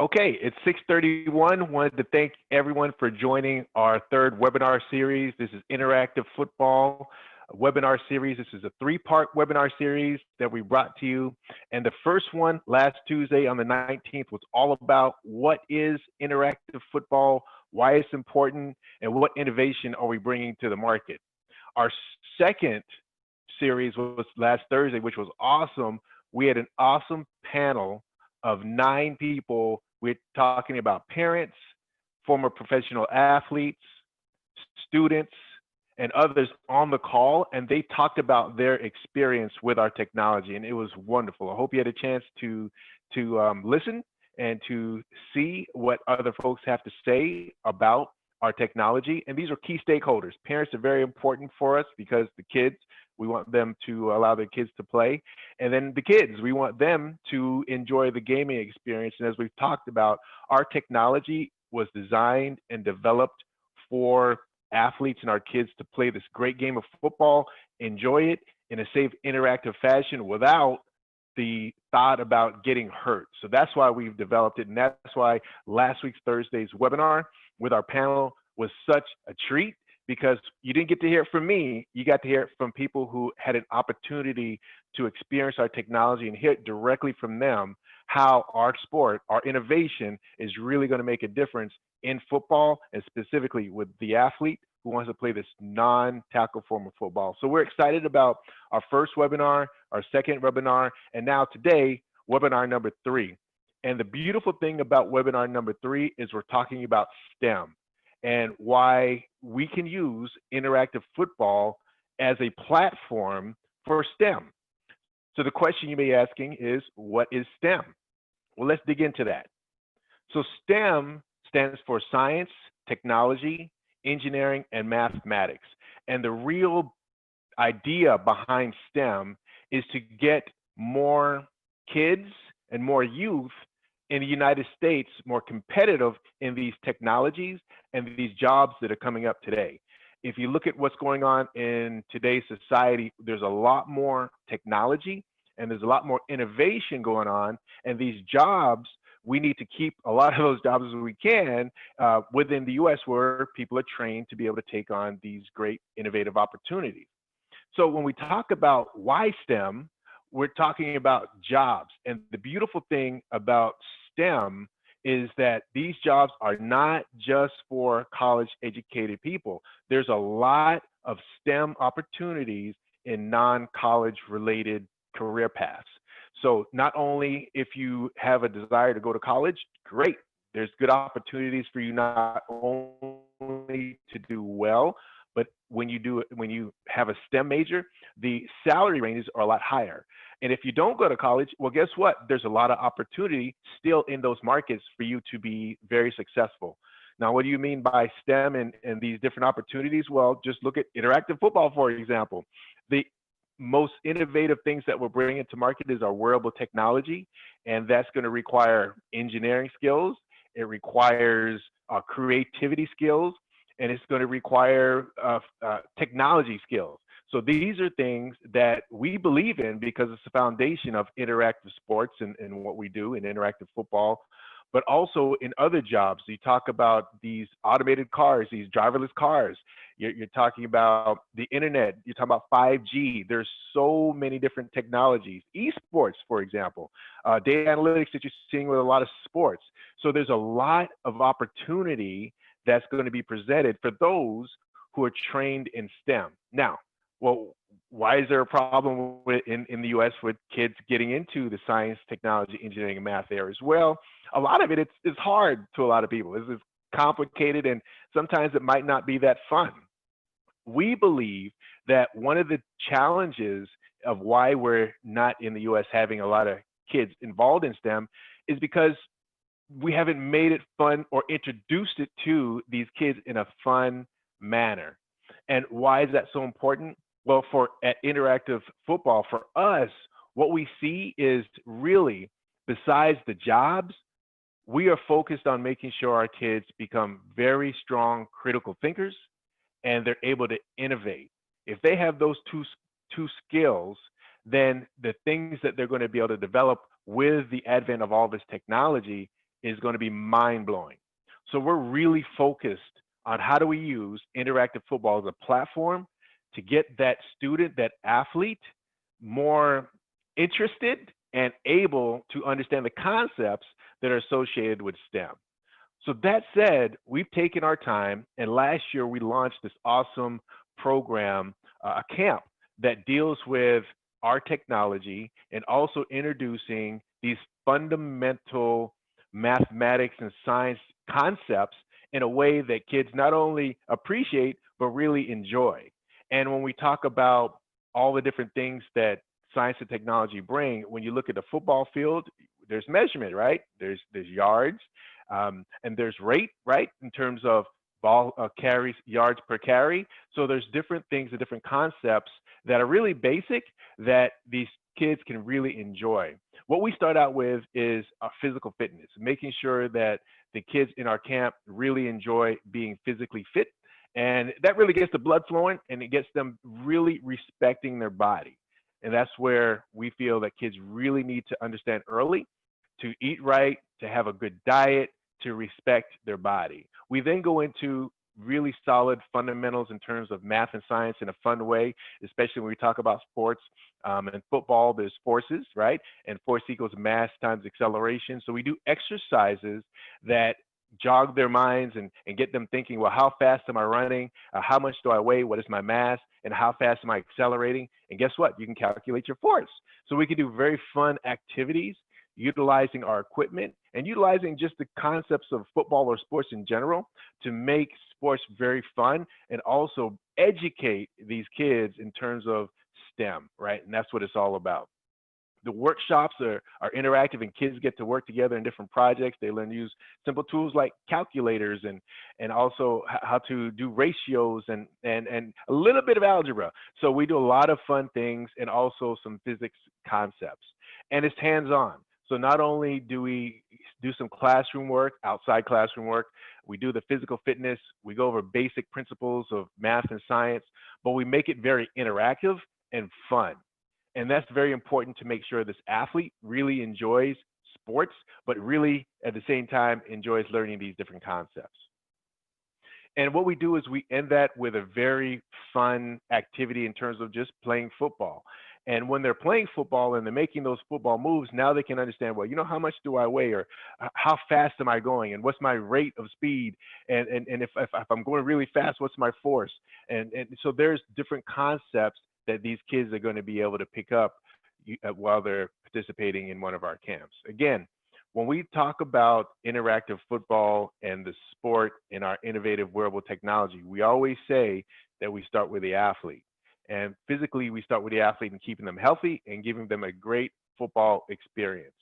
Okay, it's 6:31. Wanted to thank everyone for joining our third webinar series. This is Interactive Football webinar series. This is a three-part webinar series that we brought to you. And the first one last Tuesday on the 19th was all about what is interactive football, why it's important, and what innovation are we bringing to the market. Our second series was last Thursday, which was awesome. We had an awesome panel of 9 people. We're talking about parents, former professional athletes, students, and others on the call, and they talked about their experience with our technology, and it was wonderful. I hope you had a chance to listen and to see what other folks have to say about our technology. And these are key stakeholders. Parents are very important for us because the kids, we want them to allow their kids to play. And then the kids, we want them to enjoy the gaming experience. And as we've talked about, our technology was designed and developed for athletes and our kids to play this great game of football, enjoy it in a safe, interactive fashion without the thought about getting hurt. So that's why we've developed it. And that's why last week's Thursday's webinar with our panel was such a treat, because you didn't get to hear it from me, you got to hear it from people who had an opportunity to experience our technology and hear it directly from them how our sport, our innovation is really going to make a difference in football, and specifically with the athlete who wants to play this non-tackle form of football. So we're excited about our first webinar, our second webinar, and now today, webinar number 3. And the beautiful thing about webinar number 3 is we're talking about STEM and why we can use interactive football as a platform for STEM. So the question you may be asking is, what is STEM? Well, let's dig into that. So STEM stands for science, technology, engineering, and mathematics. And the real idea behind STEM is to get more kids and more youth in the United States more competitive in these technologies and these jobs that are coming up today. If you look at what's going on in today's society, there's a lot more technology and there's a lot more innovation going on, and these jobs, we need to keep a lot of those jobs as we can within the US, where people are trained to be able to take on these great innovative opportunities. So when we talk about why STEM, we're talking about jobs. And the beautiful thing about STEM is that these jobs are not just for college educated people. There's a lot of STEM opportunities in non-college related career paths. So not only if you have a desire to go to college, great. There's good opportunities for you not only to do well, but when you have a STEM major, the salary ranges are a lot higher. And if you don't go to college, well, guess what? There's a lot of opportunity still in those markets for you to be very successful. Now, what do you mean by STEM and these different opportunities? Well, just look at interactive football, for example. The most innovative things that we're bringing to market is our wearable technology, and that's going to require engineering skills. It requires creativity skills, and it's going to require technology skills. So these are things that we believe in because it's the foundation of interactive sports and what we do in interactive football, but also in other jobs. You talk about these automated cars, these driverless cars. You're talking about the internet. You're talking about 5G. There's so many different technologies. Esports, for example, data analytics that you're seeing with a lot of sports. So there's a lot of opportunity that's going to be presented for those who are trained in STEM. Now, well, why is there a problem in the US with kids getting into the science, technology, engineering, and math areas? Well, a lot of it's hard to a lot of people. It's complicated, and sometimes it might not be that fun. We believe that one of the challenges of why we're not in the US having a lot of kids involved in STEM is because we haven't made it fun or introduced it to these kids in a fun manner. And why is that so important? Well, at Interactive Football, for us, what we see is really, besides the jobs, we are focused on making sure our kids become very strong critical thinkers and they're able to innovate. If they have those two skills, then the things that they're going to be able to develop with the advent of all this technology is going to be mind-blowing. So we're really focused on how do we use interactive football as a platform to get that student, that athlete, more interested and able to understand the concepts that are associated with STEM. So that said, we've taken our time, and last year we launched this awesome program, a camp that deals with our technology and also introducing these fundamental mathematics and science concepts in a way that kids not only appreciate but really enjoy. And when we talk about all the different things that science and technology bring, when you look at the football field, there's measurement, right? There's yards, and there's rate, right, in terms of ball carries, yards per carry. So there's different things and different concepts that are really basic that these kids can really enjoy. What we start out with is physical fitness, making sure that the kids in our camp really enjoy being physically fit. And that really gets the blood flowing and it gets them really respecting their body. And that's where we feel that kids really need to understand early to eat right, to have a good diet, to respect their body. We then go into really solid fundamentals in terms of math and science in a fun way, especially when we talk about sports. And football, there's forces, right? And force equals mass times acceleration. So we do exercises that jog their minds and get them thinking, well, how fast am I running? How much do I weigh? What is my mass? And how fast am I accelerating? And guess what? You can calculate your force. So we can do very fun activities utilizing our equipment and utilizing just the concepts of football or sports in general to make sports very fun and also educate these kids in terms of STEM, right? And that's what it's all about. The workshops are interactive and kids get to work together in different projects. They learn to use simple tools like calculators and also how to do ratios and a little bit of algebra. So we do a lot of fun things and also some physics concepts. And it's hands-on. So not only do we do some classroom work, outside classroom work, we do the physical fitness, we go over basic principles of math and science, but we make it very interactive and fun. And that's very important to make sure this athlete really enjoys sports, but really at the same time enjoys learning these different concepts. And what we do is we end that with a very fun activity in terms of just playing football. And when they're playing football and they're making those football moves, now they can understand, well, you know, how much do I weigh, or how fast am I going, and what's my rate of speed, and if I'm going really fast, what's my force? And so there's different concepts that these kids are going to be able to pick up while they're participating in one of our camps. Again, when we talk about interactive football and the sport and our innovative wearable technology, we always say that we start with the athlete. And physically, we start with the athlete and keeping them healthy and giving them a great football experience.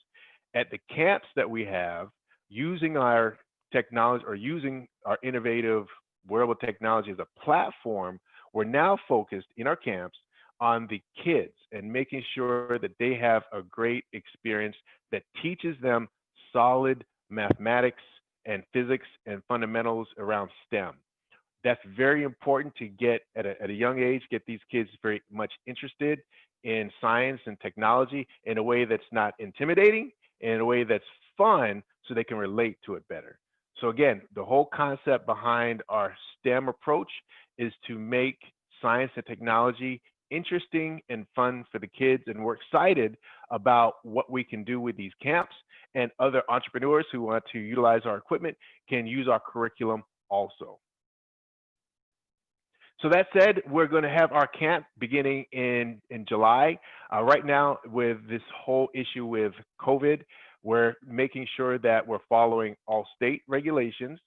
At the camps that we have, using our technology or using our innovative wearable technology as a platform, we're now focused in our camps on the kids and making sure that they have a great experience that teaches them solid mathematics and physics and fundamentals around STEM. That's very important to get at a young age, get these kids very much interested in science and technology in a way that's not intimidating, in a way that's fun so they can relate to it better. So again, the whole concept behind our STEM approach is to make science and technology interesting and fun for the kids, and we're excited about what we can do with these camps, and other entrepreneurs who want to utilize our equipment can use our curriculum also. So that said, we're going to have our camp beginning in July. Right now, with this whole issue with COVID, we're making sure that we're following all state regulations,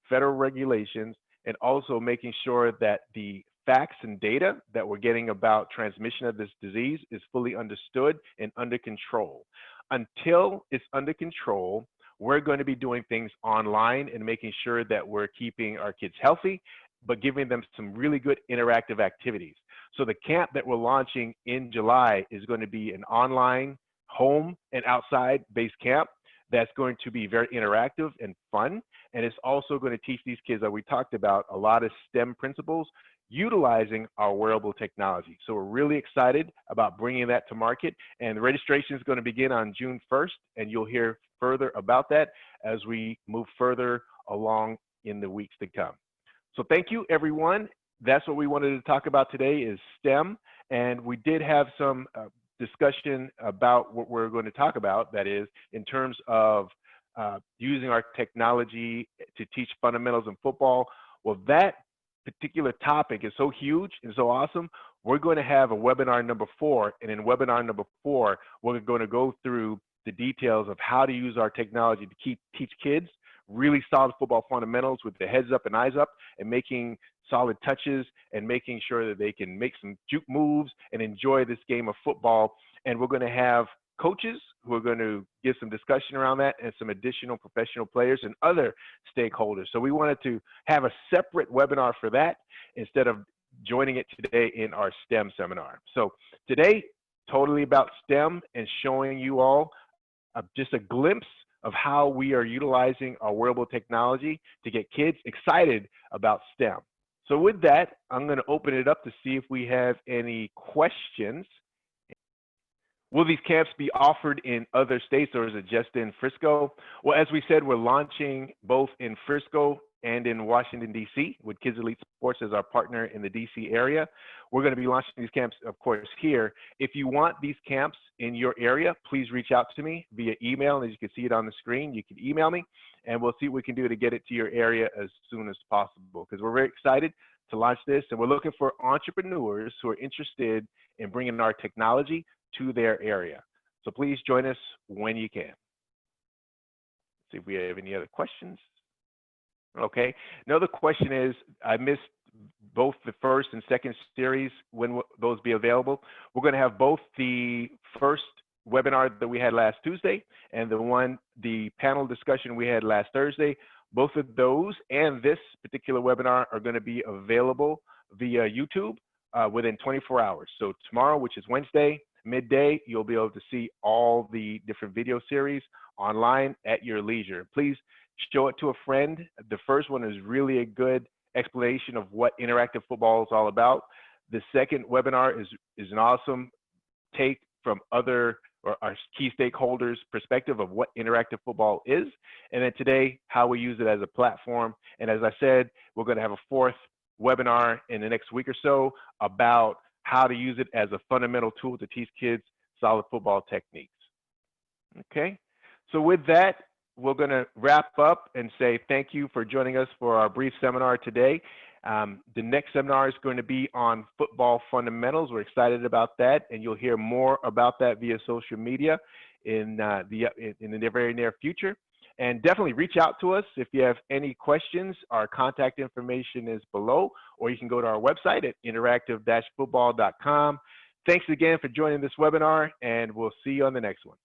federal regulations, and also making sure that the facts and data that we're getting about transmission of this disease is fully understood and under control. Until it's under control, we're going to be doing things online and making sure that we're keeping our kids healthy, but giving them some really good interactive activities. So the camp that we're launching in July is going to be an online, home and outside based camp that's going to be very interactive and fun. And it's also going to teach these kids that we talked about a lot of STEM principles utilizing our wearable technology. So we're really excited about bringing that to market, and the registration is going to begin on June 1st, and you'll hear further about that as we move further along in the weeks to come. So thank you, everyone. That's what we wanted to talk about today is STEM, and we did have some discussion about what we're going to talk about, that is in terms of using our technology to teach fundamentals in football. Well, that particular topic is so huge and so awesome. We're going to have a webinar number 4, and in webinar number 4, we're going to go through the details of how to use our technology to teach kids really solid football fundamentals with their heads up and eyes up, and making solid touches and making sure that they can make some juke moves and enjoy this game of football. And we're going to have coaches who are going to give some discussion around that, and some additional professional players and other stakeholders. So we wanted to have a separate webinar for that instead of joining it today in our STEM seminar. So today, totally about STEM and showing you all just a glimpse of how we are utilizing our wearable technology to get kids excited about STEM. So with that, I'm going to open it up to see if we have any questions. Will these camps be offered in other states, or is it just in Frisco? Well, as we said, we're launching both in Frisco and in Washington, D.C., with Kids Elite Sports as our partner in the D.C. area. We're going to be launching these camps, of course, here. If you want these camps in your area, please reach out to me via email. As you can see it on the screen, you can email me, and we'll see what we can do to get it to your area as soon as possible, because we're very excited to launch this, and we're looking for entrepreneurs who are interested in bringing our technology to their area. So please join us when you can. See if we have any other questions. Okay. Another question is, I missed both the first and second series. When will those be available? We're going to have both the first webinar that we had last Tuesday and the panel discussion we had last Thursday. Both of those and this particular webinar are going to be available via YouTube within 24 hours. So tomorrow, which is Wednesday, midday, you'll be able to see all the different video series online at your leisure. Please show it to a friend. The first one is really a good explanation of what interactive football is all about. The second webinar is an awesome take from other or our key stakeholders' perspective of what interactive football is. And then today, how we use it as a platform. And as I said, we're going to have a fourth webinar in the next week or so about how to use it as a fundamental tool to teach kids solid football techniques. Okay, so with that, we're going to wrap up and say thank you for joining us for our brief seminar today. The next seminar is going to be on football fundamentals. We're excited about that, and you'll hear more about that via social media in the very near future. And definitely reach out to us if you have any questions. Our contact information is below, or you can go to our website at interactive-football.com. Thanks again for joining this webinar, and we'll see you on the next one.